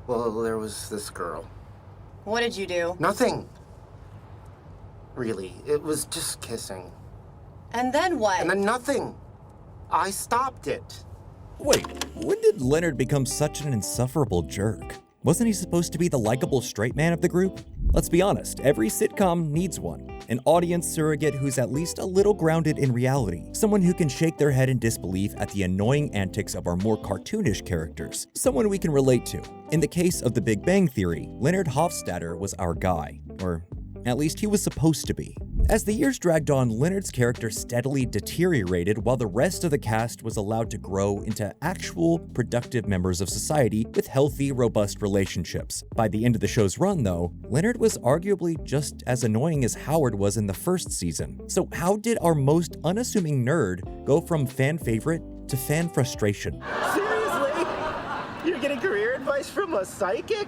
Well, there was this girl. What did you do? Nothing. Really, it was just kissing. And then what? And then nothing. I stopped it. Wait, when did Leonard become such an insufferable jerk? Wasn't he supposed to be the likable straight man of the group? Let's be honest, every sitcom needs one. An audience surrogate who's at least a little grounded in reality. Someone who can shake their head in disbelief at the annoying antics of our more cartoonish characters. Someone we can relate to. In the case of The Big Bang Theory, Leonard Hofstadter was our guy. Or at least he was supposed to be. As the years dragged on, Leonard's character steadily deteriorated while the rest of the cast was allowed to grow into actual, productive members of society with healthy, robust relationships. By the end of the show's run, though, Leonard was arguably just as annoying as Howard was in the first season. So how did our most unassuming nerd go from fan favorite to fan frustration? Seriously? You're getting career advice from a psychic?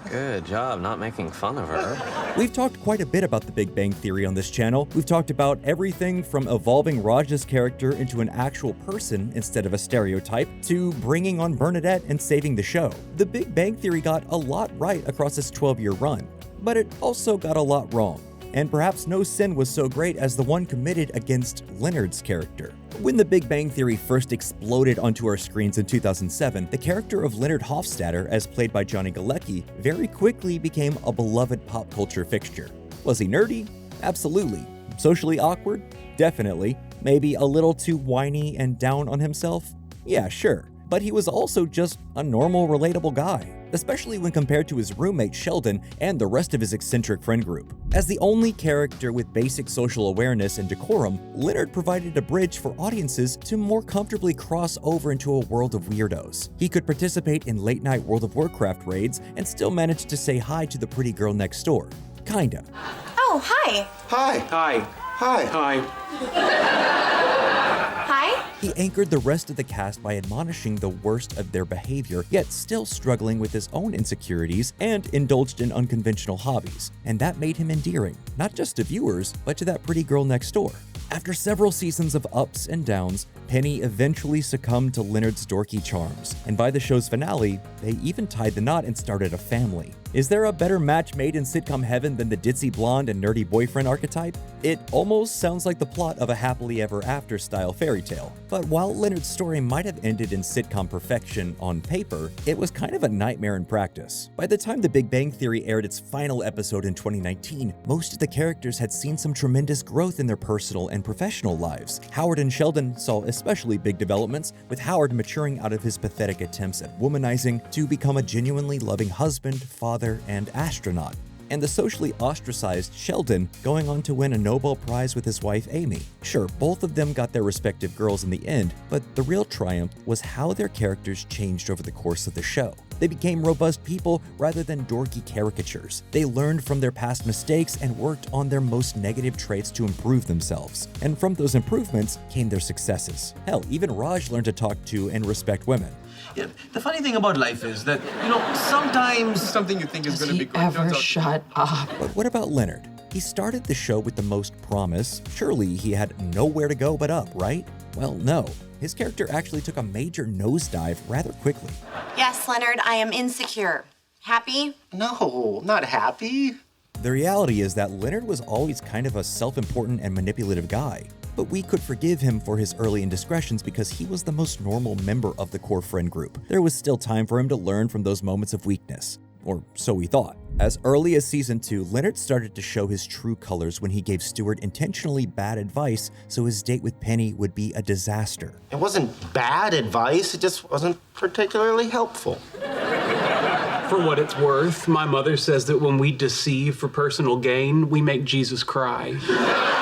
Good job not making fun of her. We've talked quite a bit about The Big Bang Theory on this channel. We've talked about everything from evolving Raj's character into an actual person instead of a stereotype, to bringing on Bernadette and saving the show. The Big Bang Theory got a lot right across its 12-year run, but it also got a lot wrong. And perhaps no sin was so great as the one committed against Leonard's character. When The Big Bang Theory first exploded onto our screens in 2007, the character of Leonard Hofstadter, as played by Johnny Galecki, very quickly became a beloved pop culture fixture. Was he nerdy? Absolutely. Socially awkward? Definitely. Maybe a little too whiny and down on himself? Yeah, sure. But he was also just a normal, relatable guy, especially when compared to his roommate Sheldon and the rest of his eccentric friend group. As the only character with basic social awareness and decorum, Leonard provided a bridge for audiences to more comfortably cross over into a world of weirdos. He could participate in late-night World of Warcraft raids and still manage to say hi to the pretty girl next door. Kinda. Oh, hi. Hi. Hi. Hi. Hi. Hi? He anchored the rest of the cast by admonishing the worst of their behavior, yet still struggling with his own insecurities and indulged in unconventional hobbies. And that made him endearing, not just to viewers, but to that pretty girl next door. After several seasons of ups and downs, Penny eventually succumbed to Leonard's dorky charms, and by the show's finale, they even tied the knot and started a family. Is there a better match made in sitcom heaven than the ditzy blonde and nerdy boyfriend archetype? It almost sounds like the plot of a happily ever after style fairy tale. But while Leonard's story might have ended in sitcom perfection on paper, it was kind of a nightmare in practice. By the time The Big Bang Theory aired its final episode in 2019, most of the characters had seen some tremendous growth in their personal and professional lives. Howard and Sheldon saw especially big developments, with Howard maturing out of his pathetic attempts at womanizing to become a genuinely loving husband, father, and astronaut. And the socially ostracized Sheldon going on to win a Nobel Prize with his wife Amy. Sure, both of them got their respective girls in the end, but the real triumph was how their characters changed over the course of the show. They became robust people rather than dorky caricatures. They learned from their past mistakes and worked on their most negative traits to improve themselves. And from those improvements came their successes. Hell, even Raj learned to talk to and respect women. Yeah, the funny thing about life is that, sometimes something you think is going to be good. Ever shut up? But what about Leonard? He started the show with the most promise. Surely he had nowhere to go but up, right? Well, no. His character actually took a major nosedive rather quickly. Yes, Leonard, I am insecure. Happy? No, not happy. The reality is that Leonard was always kind of a self-important and manipulative guy, but we could forgive him for his early indiscretions because he was the most normal member of the core friend group. There was still time for him to learn from those moments of weakness. Or so we thought. As early as season 2, Leonard started to show his true colors when he gave Stewart intentionally bad advice so his date with Penny would be a disaster. It wasn't bad advice, it just wasn't particularly helpful. For what it's worth, my mother says that when we deceive for personal gain, we make Jesus cry.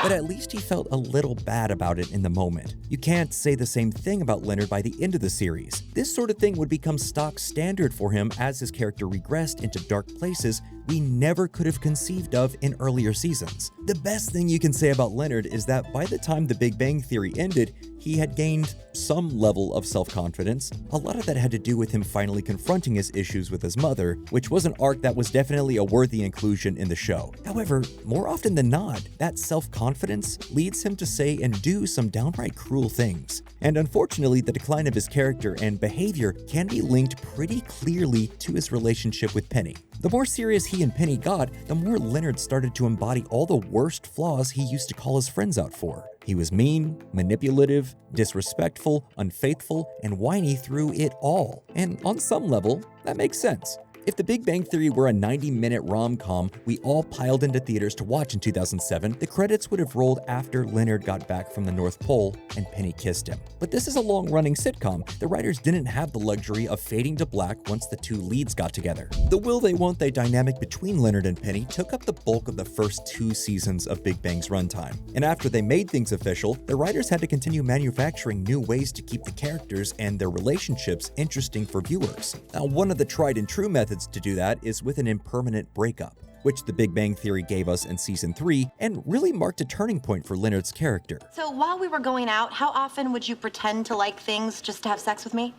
But at least he felt a little bad about it in the moment. You can't say the same thing about Leonard by the end of the series. This sort of thing would become stock standard for him as his character regressed into dark places we never could have conceived of in earlier seasons. The best thing you can say about Leonard is that by the time The Big Bang Theory ended, he had gained some level of self-confidence. A lot of that had to do with him finally confronting his issues with his mother, which was an arc that was definitely a worthy inclusion in the show. However, more often than not, that self-confidence leads him to say and do some downright cruel things. And unfortunately, the decline of his character and behavior can be linked pretty clearly to his relationship with Penny. The more serious he and Penny got, the more Leonard started to embody all the worst flaws he used to call his friends out for. He was mean, manipulative, disrespectful, unfaithful, and whiny through it all. And on some level, that makes sense. If The Big Bang Theory were a 90-minute rom-com we all piled into theaters to watch in 2007, the credits would have rolled after Leonard got back from the North Pole and Penny kissed him. But this is a long-running sitcom. The writers didn't have the luxury of fading to black once the two leads got together. The will-they-won't-they dynamic between Leonard and Penny took up the bulk of the first 2 seasons of Big Bang's runtime. And after they made things official, the writers had to continue manufacturing new ways to keep the characters and their relationships interesting for viewers. Now, one of the tried-and-true methods to do that is with an impermanent breakup, which The Big Bang Theory gave us in season 3 and really marked a turning point for Leonard's character. So while we were going out, how often would you pretend to like things just to have sex with me?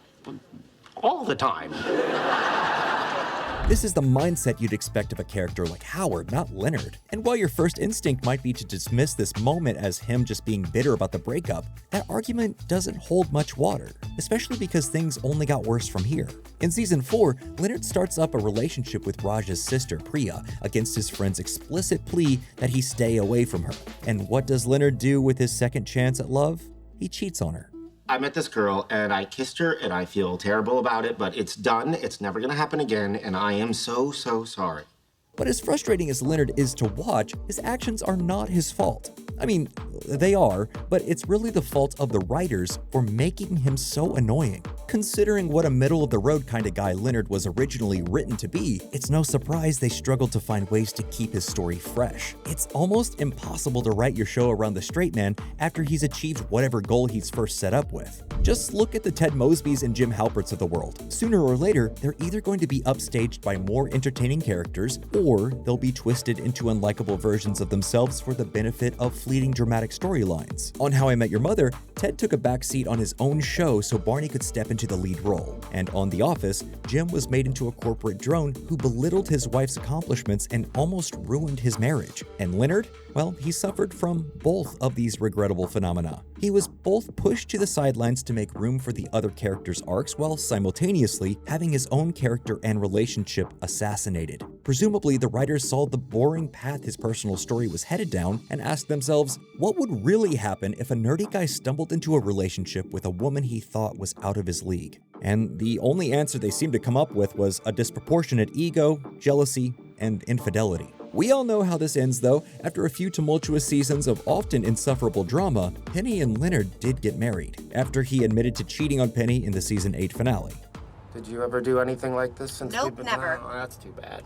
All the time. This is the mindset you'd expect of a character like Howard, not Leonard. And while your first instinct might be to dismiss this moment as him just being bitter about the breakup, that argument doesn't hold much water, especially because things only got worse from here. In season 4, Leonard starts up a relationship with Raj's sister, Priya, against his friend's explicit plea that he stay away from her. And what does Leonard do with his second chance at love? He cheats on her. I met this girl and I kissed her and I feel terrible about it, but it's done. It's never gonna happen again and I am so sorry. But as frustrating as Leonard is to watch, his actions are not his fault. I mean, they are, but it's really the fault of the writers for making him so annoying. Considering what a middle-of-the-road kind of guy Leonard was originally written to be, it's no surprise they struggled to find ways to keep his story fresh. It's almost impossible to write your show around the straight man after he's achieved whatever goal he's first set up with. Just look at the Ted Mosbys and Jim Halperts of the world. Sooner or later, they're either going to be upstaged by more entertaining characters, or they'll be twisted into unlikable versions of themselves for the benefit of fleeting dramatic storylines. On How I Met Your Mother, Ted took a backseat on his own show so Barney could step into the lead role. And on The Office, Jim was made into a corporate drone who belittled his wife's accomplishments and almost ruined his marriage. And Leonard? Well, he suffered from both of these regrettable phenomena. He was both pushed to the sidelines to make room for the other characters' arcs while simultaneously having his own character and relationship assassinated. Presumably, the writers saw the boring path his personal story was headed down and asked themselves, what would really happen if a nerdy guy stumbled into a relationship with a woman he thought was out of his league? And the only answer they seemed to come up with was a disproportionate ego, jealousy, and infidelity. We all know how this ends, though. After a few tumultuous seasons of often insufferable drama, Penny and Leonard did get married, after he admitted to cheating on Penny in the season 8 finale. Did you ever do anything like this since Nope, we've been never. Oh, that's too bad.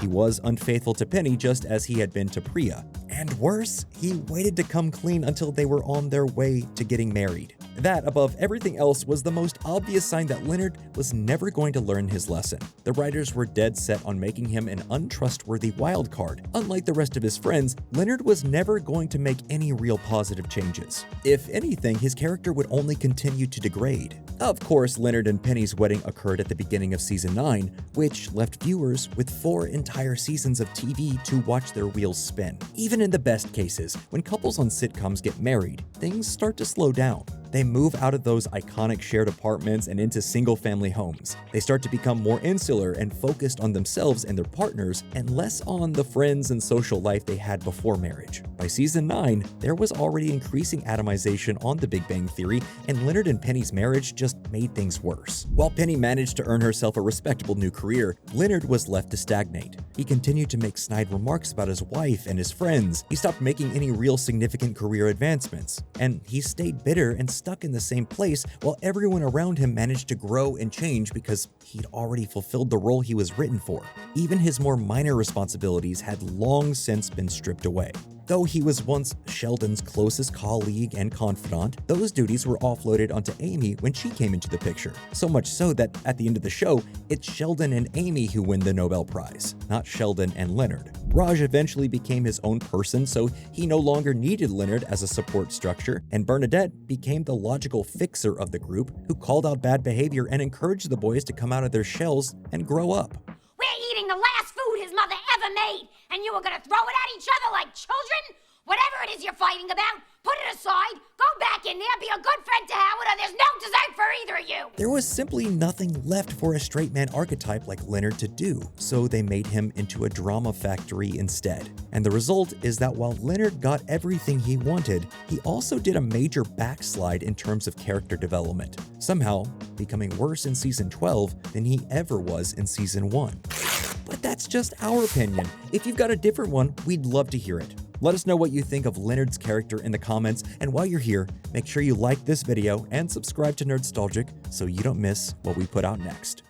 He was unfaithful to Penny just as he had been to Priya. And worse, he waited to come clean until they were on their way to getting married. That, above everything else, was the most obvious sign that Leonard was never going to learn his lesson. The writers were dead set on making him an untrustworthy wild card. Unlike the rest of his friends, Leonard was never going to make any real positive changes. If anything, his character would only continue to degrade. Of course, Leonard and Penny's wedding occurred at the beginning of season 9, which left viewers with 4 entire seasons of TV to watch their wheels spin. Even in the best cases, when couples on sitcoms get married, things start to slow down. They move out of those iconic shared apartments and into single-family homes. They start to become more insular and focused on themselves and their partners, and less on the friends and social life they had before marriage. By season 9, there was already increasing atomization on The Big Bang Theory, and Leonard and Penny's marriage just made things worse. While Penny managed to earn herself a respectable new career, Leonard was left to stagnate. He continued to make snide remarks about his wife and his friends. He stopped making any real significant career advancements, and he stayed bitter and stuck in the same place while everyone around him managed to grow and change because he'd already fulfilled the role he was written for. Even his more minor responsibilities had long since been stripped away. Though he was once Sheldon's closest colleague and confidant, those duties were offloaded onto Amy when she came into the picture. So much so that at the end of the show, it's Sheldon and Amy who win the Nobel Prize, not Sheldon and Leonard. Raj eventually became his own person, so he no longer needed Leonard as a support structure, and Bernadette became the logical fixer of the group who called out bad behavior and encouraged the boys to come out of their shells and grow up. We're eating the last food his mother ever made, and you were gonna throw it at each other like children? Whatever it is you're fighting about, put it aside, go back in there, be a good friend to Howard, or there's no dessert for either of you! There was simply nothing left for a straight man archetype like Leonard to do, so they made him into a drama factory instead. And the result is that while Leonard got everything he wanted, he also did a major backslide in terms of character development, somehow becoming worse in season 12 than he ever was in season 1. But that's just our opinion. If you've got a different one, we'd love to hear it. Let us know what you think of Leonard's character in the comments, and while you're here, make sure you like this video and subscribe to Nerdstalgic so you don't miss what we put out next.